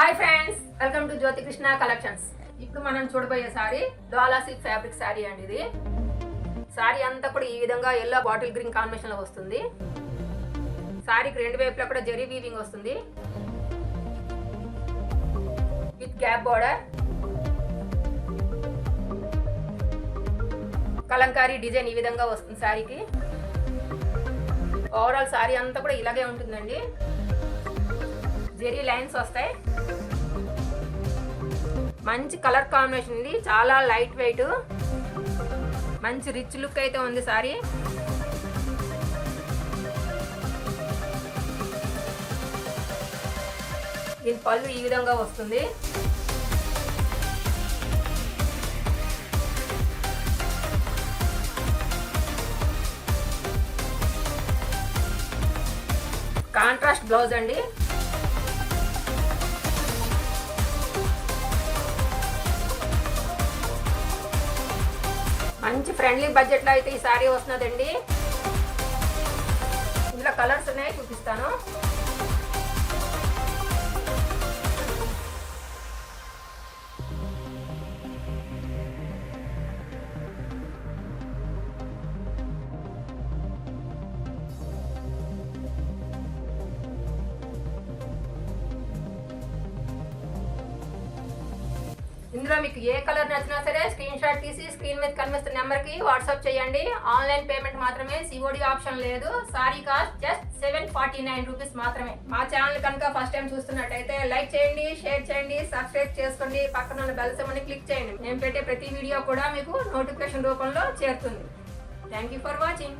Hi friends, welcome to Jyothi Krishna collections. ఇప్పుడు మనం చూడబోయే సారీ డోలా సిల్క్ ఫ్యాబ్రిక్ సారీ అండి. ఇది సారీ అంతా కూడా ఈ విధంగా ఎల్లో బాటిల్ గ్రీన్ కాంబినేషన్ లో వస్తుంది. సారీకి రెండు వైపులా కూడా జరీ వీవింగ్ వస్తుంది with gap border. Kalamkari design ఈ విధంగా వస్తుంది సారీకి. ఓవరాల్ సారీ అంతా కూడా ఇలాగే ఉంటుందండి. జెరీ లైన్స్ వస్తాయి. మంచి కలర్ కాంబినేషన్ ఉంది, చాలా లైట్ వెయిట్, మంచి రిచ్ లుక్ అయితే ఉంది సారీ. దీని పళ్ళు ఈ విధంగా వస్తుంది. కాంట్రాస్ట్ బ్లౌజ్ అండి. మంచి ఫ్రెండ్లీ బడ్జెట్ లో అయితే ఈ సారీ వస్తున్నదండి. ఇందులో కలర్స్ ఉన్నాయి, చూపిస్తాను. ఇందులో మీకు ఏ కలర్ నచ్చినా సరే స్క్రీన్ షాట్ తీసి స్క్రీన్ మీద కనిపిస్తున్న నెంబర్ కి వాట్సాప్ చేయండి. ఆన్లైన్ పేమెంట్ మాత్రమే, సిఓడి ఆప్షన్ లేదు. సారీ కాస్ట్ జస్ట్ 749 రూపీస్ మాత్రమే. మా ఛానల్ కనుక ఫస్ట్ టైం చూస్తున్నట్టయితే లైక్ చేయండి, షేర్ చేయండి, సబ్స్క్రైబ్ చేసుకోండి, పక్కన ఉన్న బెల్ సింబల్ ని క్లిక్ చేయండి. నేను పెట్టే ప్రతి వీడియో కూడా మీకు నోటిఫికేషన్ రూపంలో చేరుతుంది. Thank you for watching.